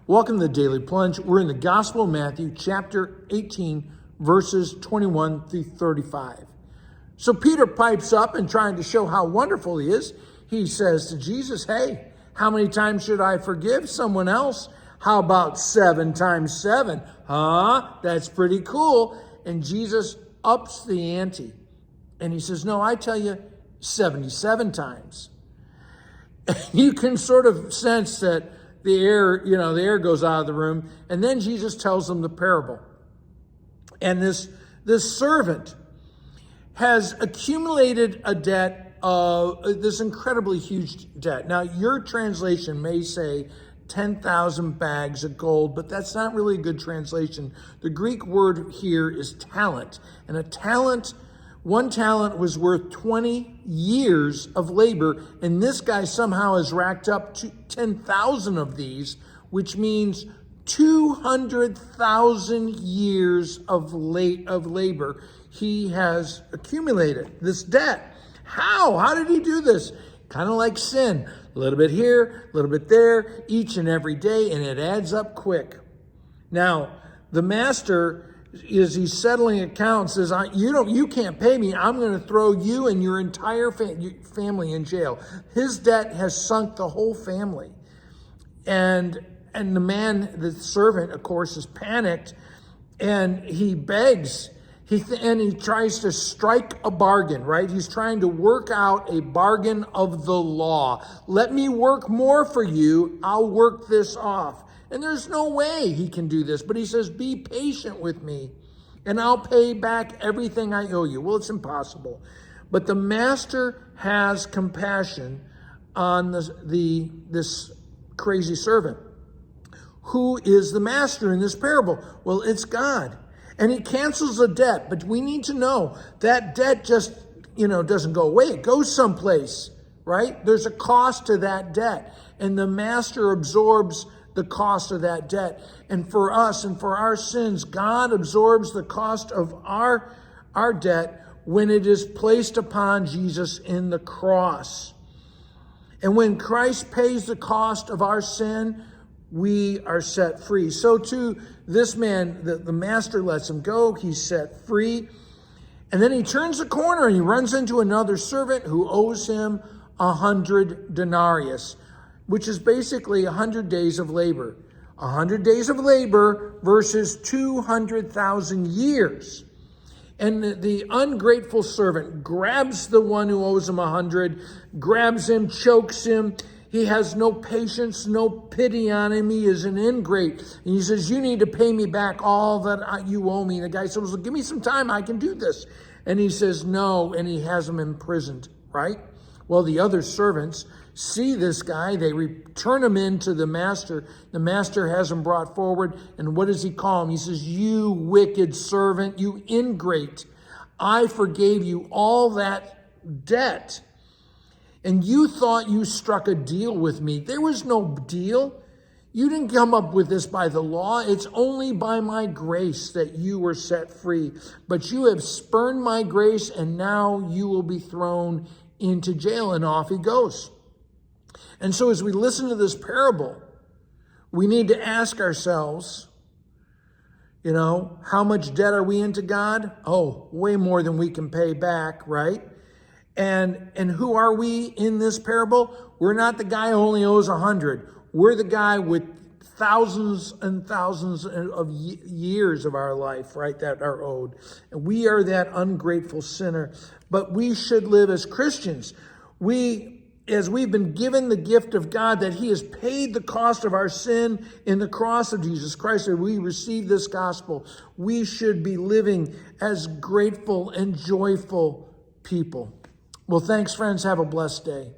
Welcome to the Daily Plunge. We're in the Gospel of Matthew, chapter 18, verses 21 through 35. So Peter pipes up and trying to show how wonderful he is. He says to Jesus, hey, how many times should I forgive someone else? How about 7 times 7? Huh? That's pretty cool. And Jesus ups the ante. And he says, no, I tell you, 77 times. You can sort of sense that the air goes out of the room. And then Jesus tells them the parable. And this servant has accumulated a debt of this incredibly huge debt. Now, your translation may say 10,000 bags of gold, but that's not really a good translation. The Greek word here is talent. And one talent was worth 20 years of labor, and this guy somehow has racked up to 10,000 of these, which means 200,000 years of labor he has accumulated, this debt. How did he do this? Kind of like sin, a little bit here, a little bit there, each and every day, and it adds up quick. Now, the master, as he's settling accounts, says, you can't pay me. I'm going to throw you and your entire family in jail. His debt has sunk the whole family. And the servant, of course, is panicked, and he begs. He tries to strike a bargain, right? He's trying to work out a bargain of the law. Let me work more for you. I'll work this off. And there's no way he can do this. But he says, be patient with me, and I'll pay back everything I owe you. Well, it's impossible. But the master has compassion on this crazy servant. Who is the master in this parable? Well, it's God. And he cancels the debt. But we need to know that debt just, doesn't go away. It goes someplace, right? There's a cost to that debt. And the master absorbs the cost of that debt. And for us and for our sins, God absorbs the cost of our debt when it is placed upon Jesus in the cross. And when Christ pays the cost of our sin, we are set free. So to this man, the master lets him go. He's set free. And then he turns the corner and he runs into another servant who owes him 100 denarii, which is basically 100 days of labor. 100 days of labor versus 200,000 years. And the ungrateful servant grabs the one who owes him 100, grabs him, chokes him. He has no patience, no pity on him. He is an ingrate. And he says, you need to pay me back all that you owe me. And the guy says, well, give me some time. I can do this. And he says, no. And he has him imprisoned, right? Well, the other servants see this guy. They return him in to the master. The master has him brought forward. And what does he call him? He says, you wicked servant, you ingrate. I forgave you all that debt. And you thought you struck a deal with me. There was no deal. You didn't come up with this by the law. It's only by my grace that you were set free. But you have spurned my grace, and now you will be thrown into jail. And off he goes. And so as we listen to this parable, we need to ask ourselves, how much debt are we into God? Oh, way more than we can pay back, right? And who are we in this parable? We're not the guy who only owes 100. We're the guy with thousands and thousands of years of our life, right, that are owed. And we are that ungrateful sinner. But we should live as Christians. As we've been given the gift of God, that he has paid the cost of our sin in the cross of Jesus Christ, and we receive this gospel, we should be living as grateful and joyful people. Well, thanks, friends. Have a blessed day.